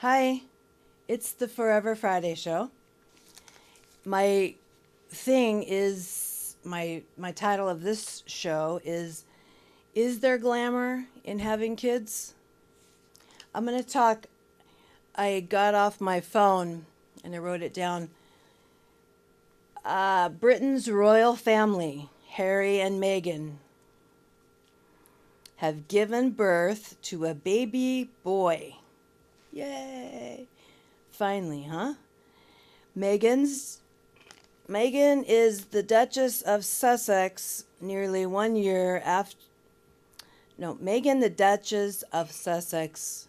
Hi, it's the Forever Friday show. My thing is my title of this show is there glamour in having kids? I'm going to talk. I got off my phone and I wrote it down. Britain's royal family, Harry and Meghan, have given birth to a baby boy. Yay! Finally, huh? Meghan's Meghan is the Duchess of Sussex nearly 1 year after. No, Meghan, the Duchess of Sussex,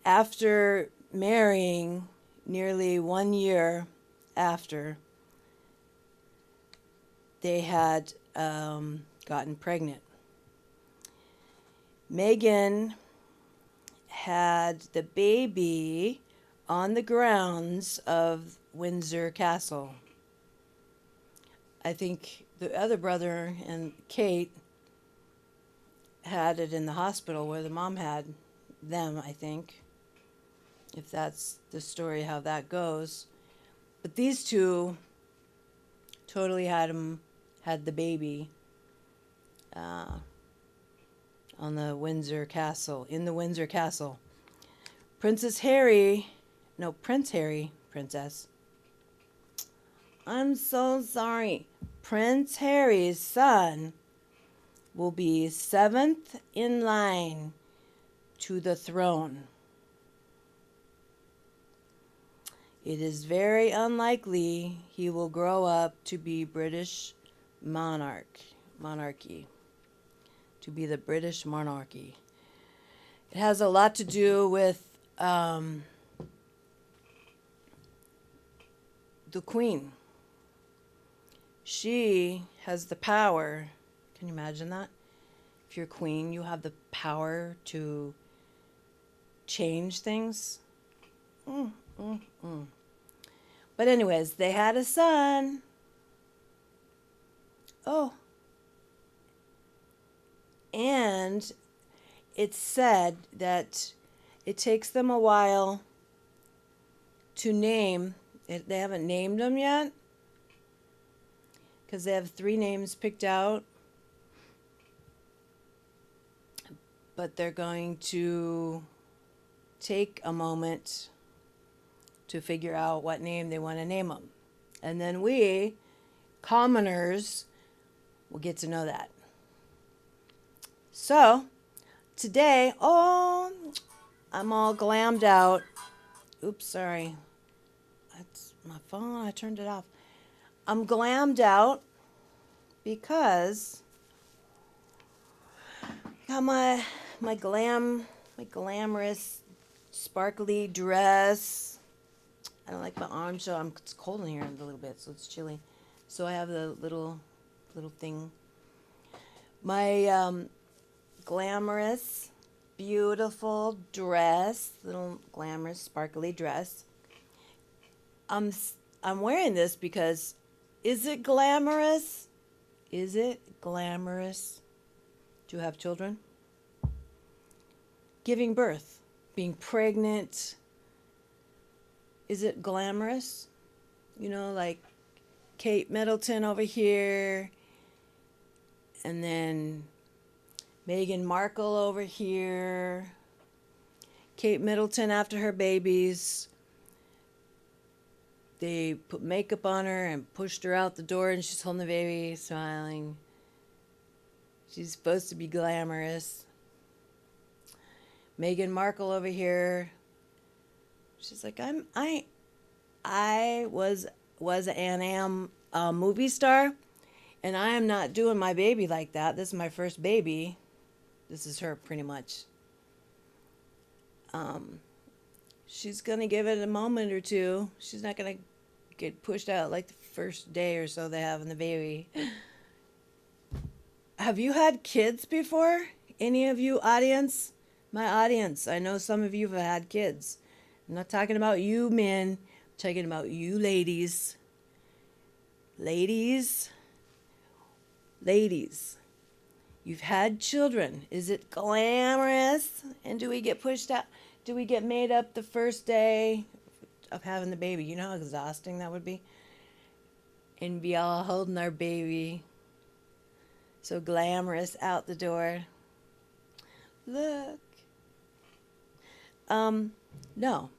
after marrying nearly 1 year after they had gotten pregnant. Meghan had the baby on the grounds of Windsor Castle. I think the other brother and Kate had it in the hospital where the mom had them, I think, if that's the story how that goes. But these two totally had the baby on the Windsor Castle, in the Windsor Castle. Prince Harry, Princess. I'm so sorry. Prince Harry's son will be seventh in line to the throne. It is very unlikely he will grow up to be British monarchy, to be the British monarchy. It has a lot to do with the Queen. She has the power. Can you imagine that? If you're queen, you have the power to change things. But anyways, they had a son. Oh. And it's said that it takes them a while to name. They haven't named them yet because they have 3 names picked out. But they're going to take a moment to figure out what name they want to name them. And then we, commoners, will get to know that. So, today, I'm all glammed out. Oops, sorry. That's my phone. I turned it off. I'm glammed out because I got my glamorous, sparkly dress. I don't like my arms, so it's cold in here a little bit, so it's chilly. So I have the little thing. My glamorous, beautiful dress, little glamorous, sparkly dress. I'm wearing this because is it glamorous? Is it glamorous to have children? Giving birth, being pregnant. Is it glamorous? You know, like Kate Middleton over here, and then Meghan Markle over here. Kate Middleton after her babies. They put makeup on her and pushed her out the door, and she's holding the baby, smiling. She's supposed to be glamorous. Meghan Markle over here. She's like, I was and am a movie star, and I am not doing my baby like that. This is my first baby. This is her pretty much. She's gonna give it a moment or two. She's not gonna get pushed out like the first day or so they have in the baby. Have you had kids before? Any of you audience? My audience, I know some of you have had kids. I'm not talking about you men, I'm talking about you ladies. Ladies, you've had children. Is it glamorous And do we get pushed out? Do we get made up the first day of having the baby? You know how exhausting that would be? And be all holding our baby, so glamorous out the door. Look. No.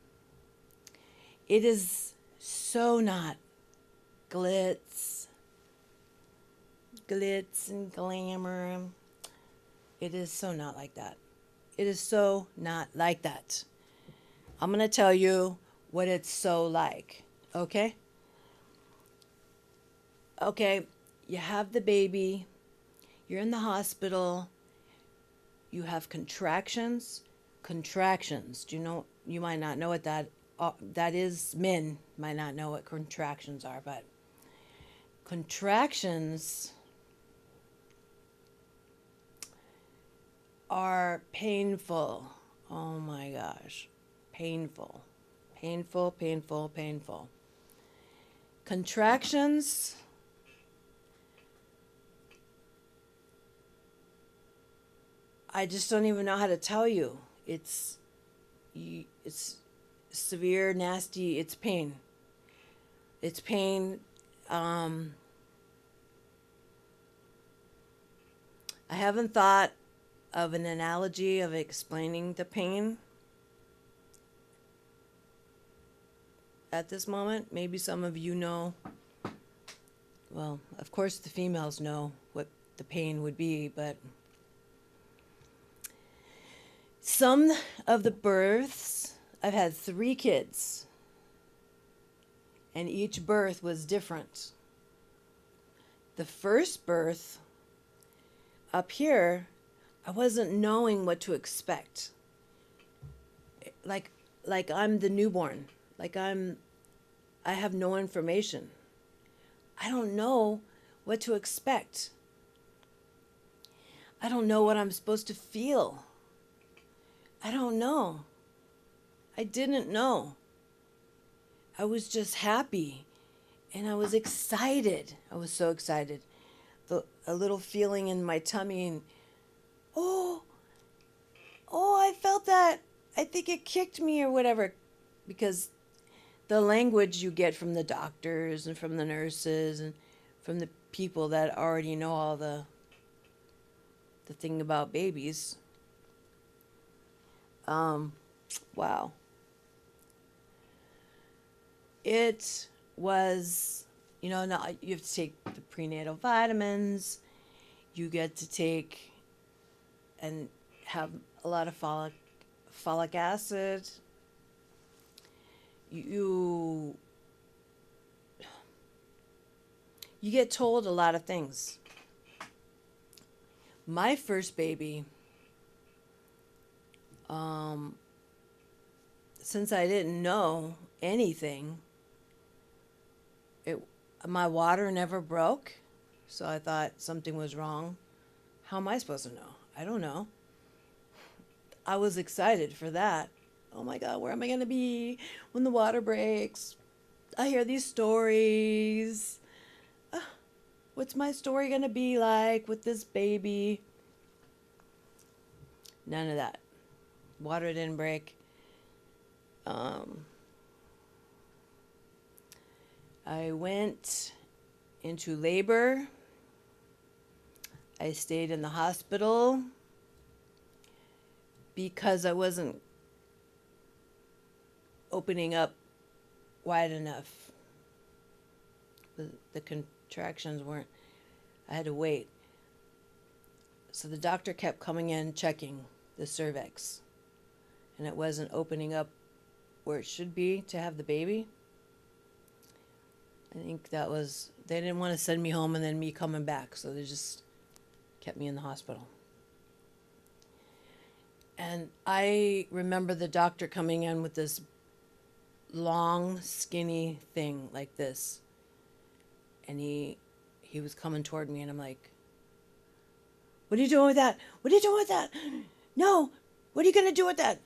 It is so not glitz and glamour. It is so not like that. It is so not like that. I'm going to tell you what it's so like, okay? Okay, you have the baby, you're in the hospital, you have contractions. Contractions, do you know, you might not know what that is, men might not know what contractions are, but contractions are painful. Oh my gosh, painful. Painful, painful, painful. Contractions I just don't even know how to tell you. It's severe, nasty. It's pain. It's pain. I haven't thought of an analogy of explaining the pain at this moment. Maybe some of you know. Well, of course, the females know what the pain would be, but some of the births, I've had 3 kids, and each birth was different. The first birth up here, I wasn't knowing what to expect. Like I'm the newborn. I have no information. I don't know what to expect. I don't know what I'm supposed to feel. I don't know. I didn't know. I was just happy and I was excited. I was so excited. A little feeling in my tummy and oh, I felt that. I think it kicked me or whatever, because the language you get from the doctors and from the nurses and from the people that already know all the thing about babies. Wow. It was, now you have to take the prenatal vitamins. You get to take and have a lot of folic acid. You get told a lot of things. My first baby, since I didn't know anything, my water never broke, so I thought something was wrong. How am I supposed to know? I don't know. I was excited for that. Oh my God, where am I going to be when the water breaks? I hear these stories. What's my story going to be like with this baby? None of that. Water didn't break. I went into labor. I stayed in the hospital because I wasn't opening up wide enough. The contractions weren't, I had to wait. So the doctor kept coming in, checking the cervix, and it wasn't opening up where it should be to have the baby. I think that was, they didn't want to send me home and then me coming back, so they just kept me in the hospital. And I remember the doctor coming in with this long, skinny thing like this. And he was coming toward me, and I'm like, what are you doing with that? What are you doing with that? No, what are you going to do with that?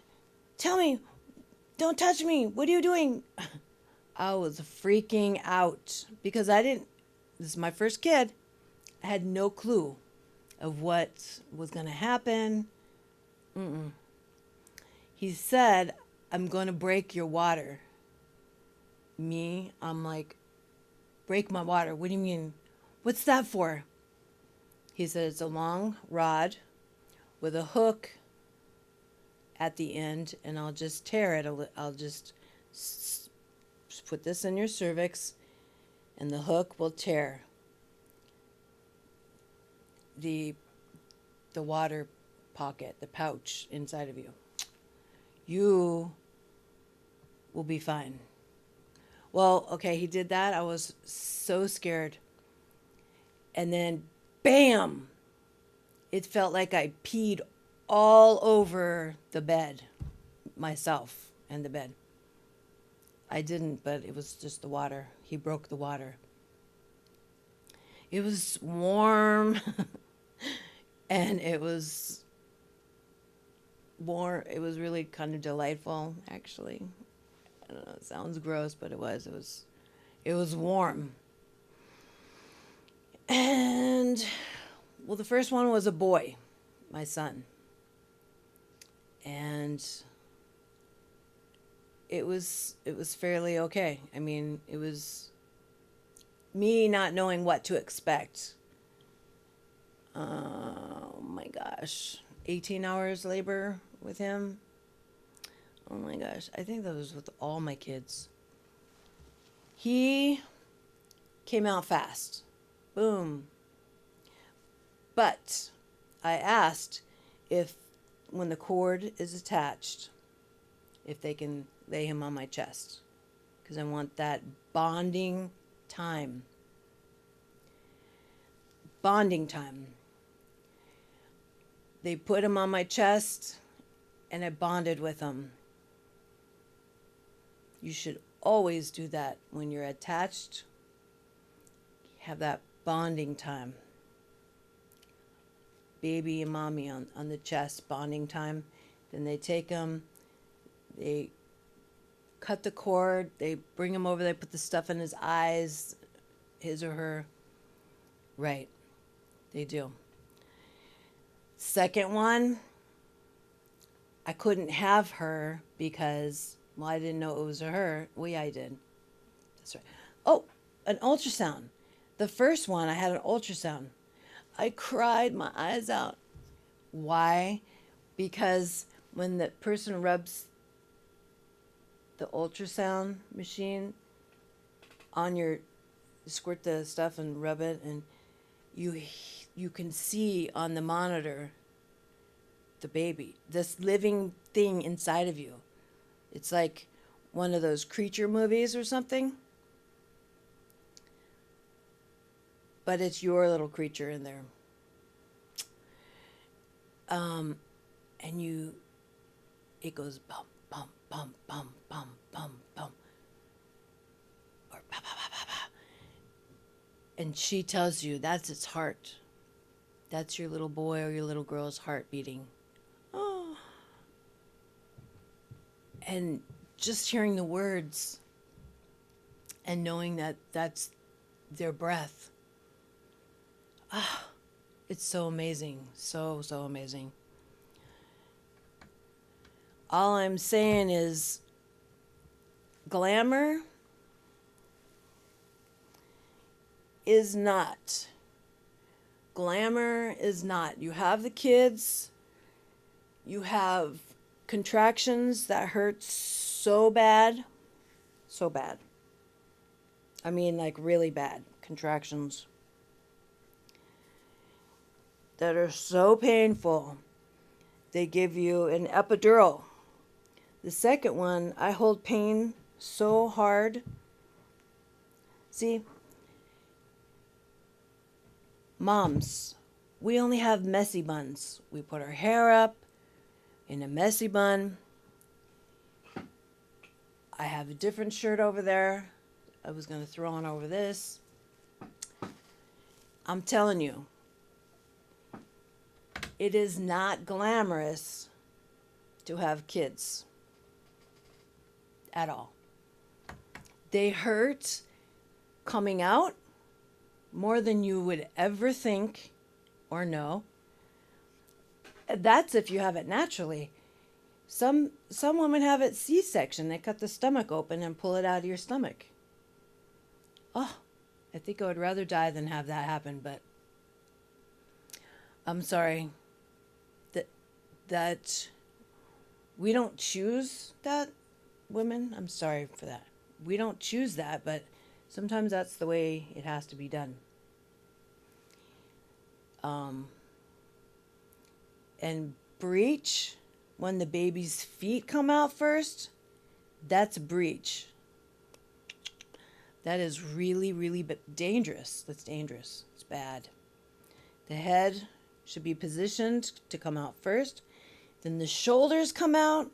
Tell me, don't touch me. What are you doing? I was freaking out because this is my first kid. I had no clue of what was going to happen. He said, I'm going to break your water. I'm like, break my water? What do you mean? What's that for? He said, it's a long rod with a hook at the end, and I'll just tear it. I'll just put this in your cervix, and the hook will tear the water pocket, the pouch inside of you. You will be fine. Well, okay, he did that. I was so scared. And then, bam! It felt like I peed all over the bed, myself and the bed. I didn't, but it was just the water. He broke the water. It was warm, and it was warm. It was really kind of delightful, actually. I don't know, it sounds gross, but it was warm. And, well, the first one was a boy, my son. And it was fairly okay. I mean, it was me not knowing what to expect. Oh my gosh. 18 hours labor with him. Oh my gosh. I think that was with all my kids. He came out fast. Boom. But I asked if, when the cord is attached, if they can lay him on my chest, because I want that bonding time. Bonding time. They put him on my chest, and I bonded with him. You should always do that when you're attached. Have that bonding time. Baby and mommy on the chest, bonding time. Then they take him, they cut the cord, they bring him over, they put the stuff in his eyes, his or her. Right, they do. Second one, I couldn't have her because, well, I didn't know it was a her. Well, yeah, I did. That's right. Oh, an ultrasound. The first one, I had an ultrasound. I cried my eyes out. Why? Because when the person rubs the ultrasound machine on your, squirt the stuff and rub it, and you can see on the monitor the baby, this living thing inside of you. It's like one of those creature movies or something. But it's your little creature in there. And it goes bum, bum, bum, bum, bum, bum, bum. Or ba, ba, ba, ba, ba. And she tells you that's its heart. That's your little boy or your little girl's heart beating. Oh. And just hearing the words and knowing that that's their breath. Ah, it's so amazing. So, so amazing. All I'm saying is glamour is not. Glamour is not. You have the kids. You have contractions that hurt so bad. So bad. I mean, like really bad contractions that are so painful. They give you an epidural. The second one, I hold pain so hard. See, moms, we only have messy buns. We put our hair up in a messy bun. I have a different shirt over there. I was going to throw on over this. I'm telling you, it is not glamorous to have kids at all. They hurt coming out more than you would ever think or know. That's if you have it naturally. Some women have it C-section. They cut the stomach open and pull it out of your stomach. Oh, I think I would rather die than have that happen, but I'm sorry. That we don't choose that, women. I'm sorry for that. We don't choose that, but sometimes that's the way it has to be done. And breech, when the baby's feet come out first, that's breech. That is really, really dangerous. That's dangerous. It's bad. The head should be positioned to come out first. Then the shoulders come out,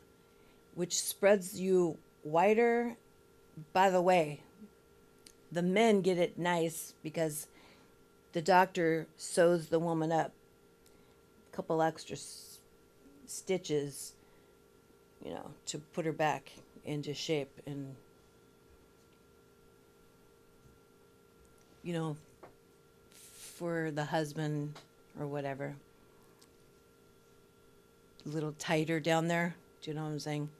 which spreads you wider. By the way, the men get it nice because the doctor sews the woman up. A couple extra stitches, to put her back into shape and, for the husband or whatever. A little tighter down there. Do you know what I'm saying?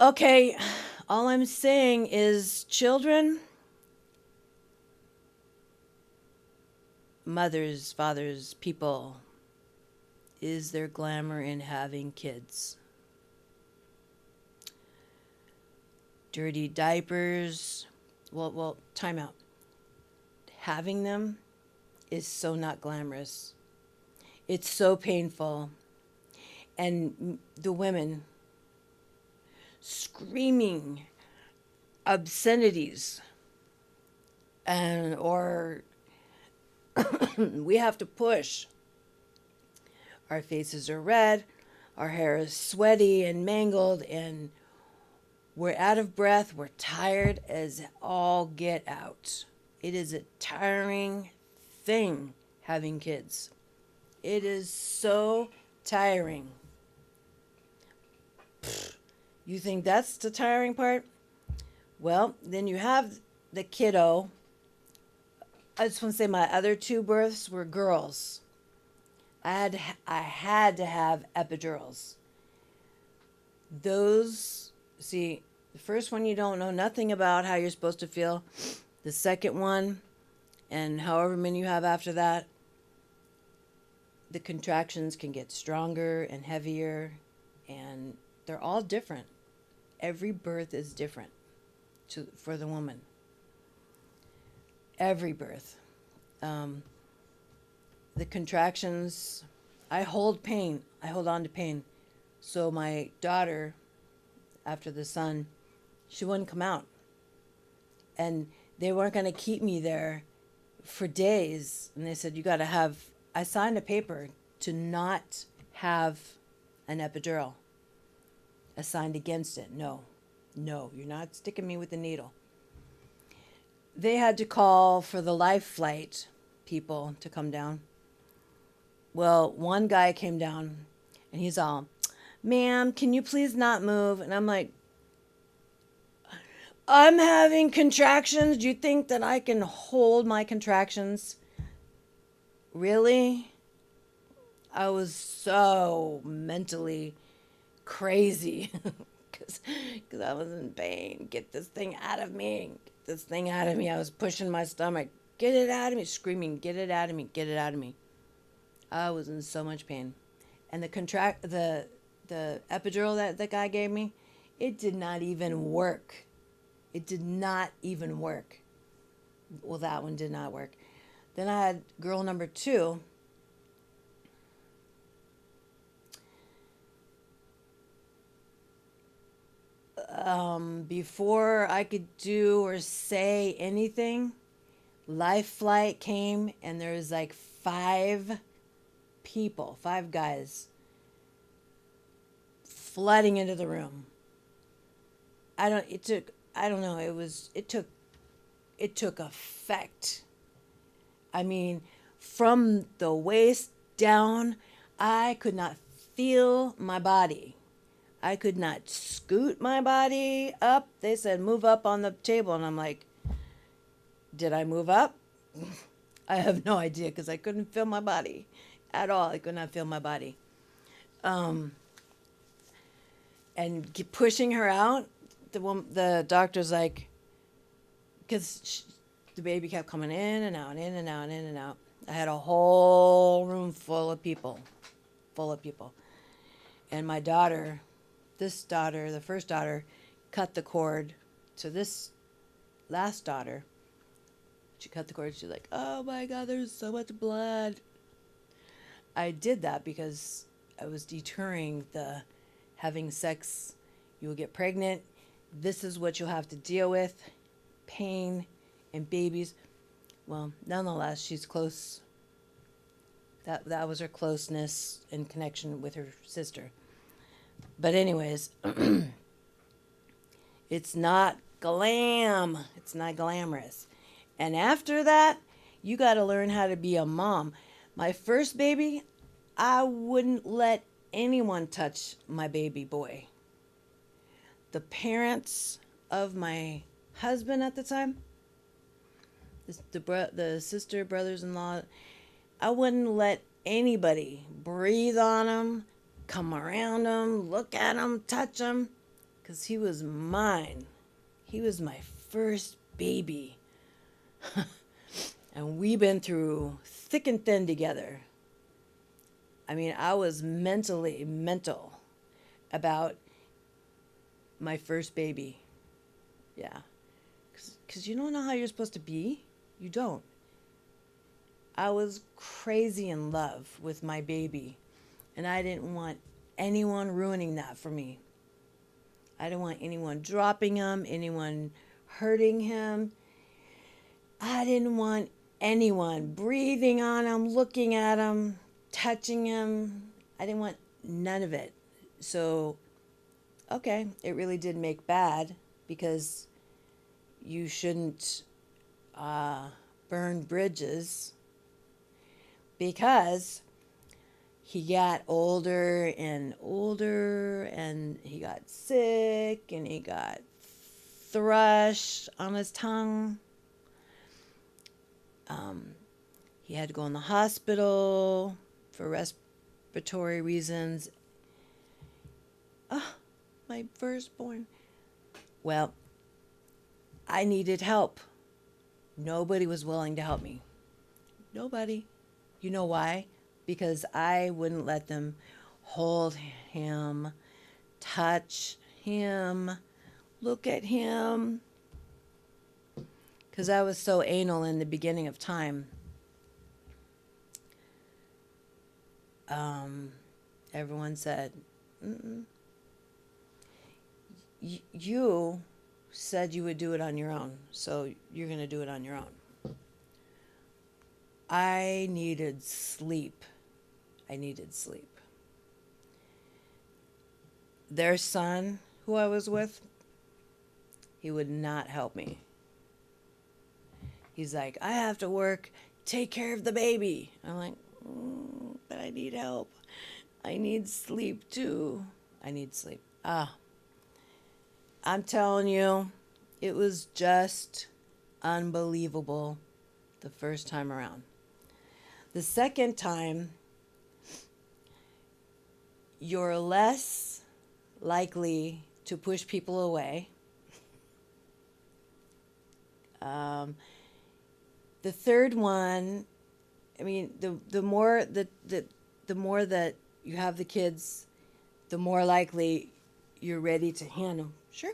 Okay, all I'm saying is, children, mothers, fathers, people, is there glamour in having kids? Dirty diapers. Well, time out. Having them is so not glamorous. It's so painful. And the women screaming obscenities, or we have to push. Our faces are red, our hair is sweaty and mangled, and we're out of breath, we're tired as all get out. It is a tiring thing having kids. It is so tiring. You think that's the tiring part? Well, then you have the kiddo. I just want to say my other two births were girls. I had to have epidurals. Those, see, the first one you don't know nothing about how you're supposed to feel. The second one, and however many you have after that, the contractions can get stronger and heavier, and they're all different. Every birth is different for the woman. Every birth. The contractions, I hold pain. I hold on to pain. So my daughter, after the son, she wouldn't come out. And they weren't going to keep me there for days. And they said, I signed a paper to not have an epidural. I signed against it. No, you're not sticking me with the needle. They had to call for the life flight people to come down. Well, one guy came down and he's all, "Ma'am, can you please not move?" And I'm like, I'm having contractions. Do you think that I can hold my contractions? Really? I was so mentally crazy because I was in pain. Get this thing out of me. Get this thing out of me. I was pushing my stomach. Get it out of me. Screaming, get it out of me. Get it out of me. I was in so much pain. And the epidural that the guy gave me, it did not even work. It did not even work. Well, that one did not work. Then I had girl number 2. Before I could do or say anything, life flight came and there was like 5 guys flooding into the room. It took effect. I mean, from the waist down, I could not feel my body. I could not scoot my body up. They said, move up on the table. And I'm like, did I move up? I have no idea because I couldn't feel my body at all. I could not feel my body. and pushing her out. The doctor's like, because the baby kept coming in and out, in and out, in and out. I had a whole room full of people, and my daughter, the first daughter, cut the cord to this last daughter. She cut the cord. She's like, "Oh my God, there's so much blood." I did that because I was deterring the having sex. You will get pregnant. This is what you'll have to deal with. Pain and babies. Well, nonetheless, she's close. That was her closeness and connection with her sister. But anyways, it's not It's not glamorous. And after that, you got to learn how to be a mom. My first baby, I wouldn't let anyone touch my baby boy. The parents of my husband at the time, the sister, brothers-in-law, I wouldn't let anybody breathe on him, come around him, look at him, touch him, because he was mine. He was my first baby. And we've been through thick and thin together. I mean, I was mental about my first baby. Yeah. Because you don't know how you're supposed to be. You don't. I was crazy in love with my baby. And I didn't want anyone ruining that for me. I didn't want anyone dropping him, anyone hurting him. I didn't want anyone breathing on him, looking at him, touching him. I didn't want none of it. So, okay, it really did make bad because you shouldn't burn bridges, because he got older and older and he got sick and he got thrush on his tongue. He had to go in the hospital for respiratory reasons. Oh, my firstborn. Well, I needed help. Nobody was willing to help me. Nobody. You know why? Because I wouldn't let them hold him, touch him, look at him. Because I was so anal in the beginning of time. Everyone said, you said you would do it on your own, so you're going to do it on your own. I needed sleep. Their son, who I was with, he would not help me. He's like, I have to work, take care of the baby. I'm like, but I need help. I need sleep too. I need sleep. I'm telling you, it was just unbelievable the first time around. The second time, you're less likely to push people away. The third one, I mean, the more that you have the kids, the more likely you're ready to hand them. Sure,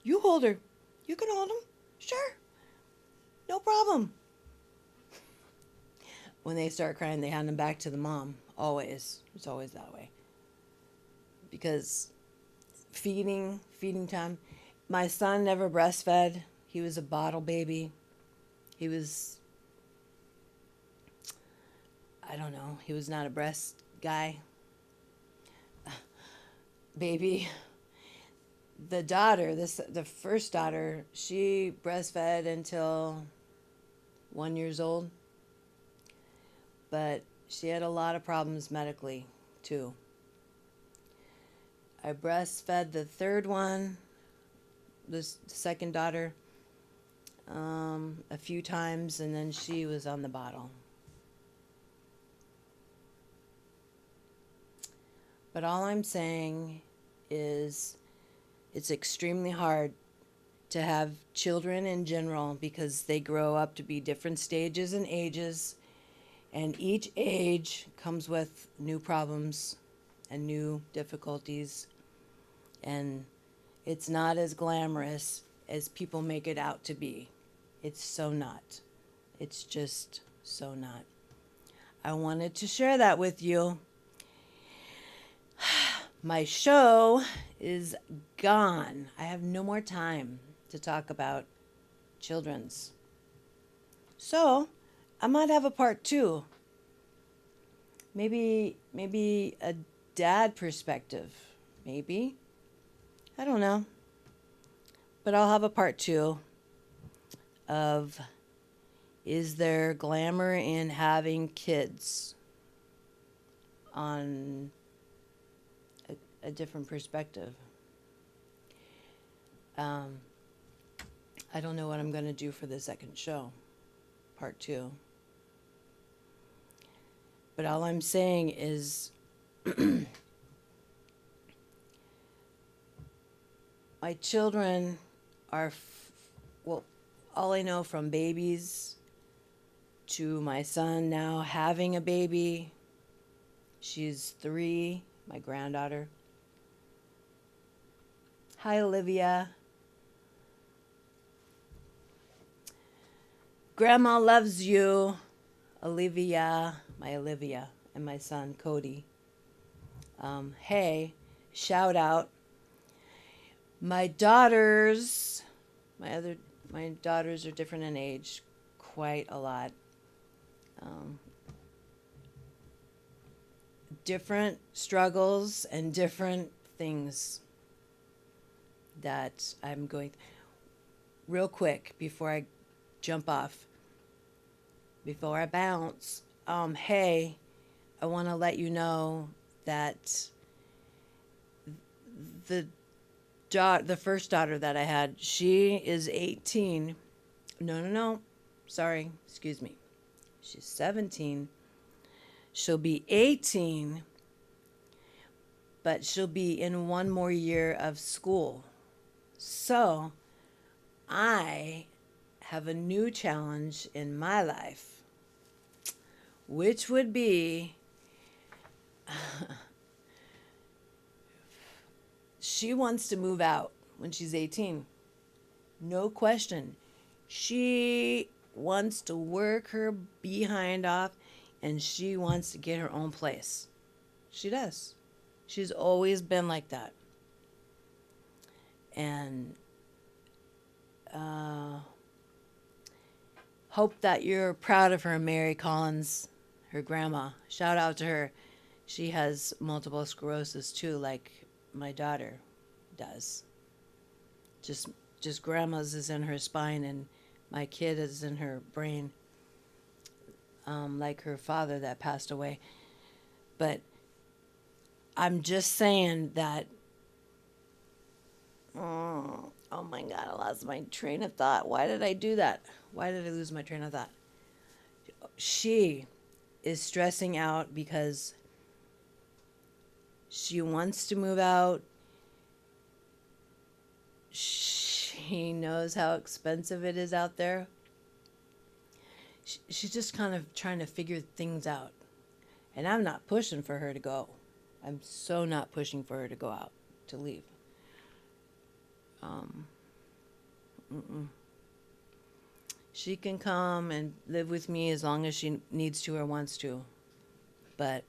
you hold her. You can hold them. Sure, no problem. When they start crying, they hand them back to the mom. Always. It's always that way. Because feeding time. My son never breastfed. He was a bottle baby. He was, I don't know, he was not a breast guy. Baby. The first daughter, she breastfed until 1 year old. But she had a lot of problems medically, too. I breastfed the third one, the second daughter, a few times, and then she was on the bottle. But all I'm saying is It's extremely hard to have children in general because they grow up to be different stages and ages, and each age comes with new problems and new difficulties, and it's not as glamorous as people make it out to be. It's so not. It's just so not. I wanted to share that with you. My show is gone. I have no more time to talk about children's. So, I might have a part 2. Maybe a dad perspective. Maybe. I don't know. But I'll have a part 2 of, is there glamour in having kids, on a different perspective. I don't know what I'm going to do for the second show, part 2. But all I'm saying is my children are, well, all I know from babies to my son now having a baby. She's 3, my granddaughter. Hi, Olivia. Grandma loves you, Olivia, my Olivia, and my son, Cody. Hey, shout out. My daughters are different in age, quite a lot. Different struggles and different things that I'm going. Real quick, before I jump off, before I bounce, hey, I want to let you know that the first daughter that I had, she is 18. No. Sorry, excuse me. She's 17. She'll be 18, but she'll be in one more year of school. So I have a new challenge in my life, which would be she wants to move out when she's 18. No question. She wants to work her behind off, and she wants to get her own place. She does. She's always been like that. And hope that you're proud of her, Mary Collins, her grandma. Shout out to her. She has multiple sclerosis too, like my daughter does. Just grandma's is in her spine, and my kid is in her brain, like her father that passed away. But I'm just saying that, oh my God, I lost my train of thought. Why did I do that? Why did I lose my train of thought? She is stressing out because she wants to move out. She knows how expensive it is out there. She's just kind of trying to figure things out. And I'm not pushing for her to go. I'm so not pushing for her to go out, to leave. She can come and live with me as long as she needs to or wants to. But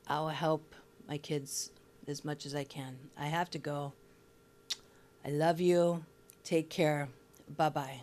I'll help my kids as much as I can. I have to go. I love you. Take care. Bye-bye.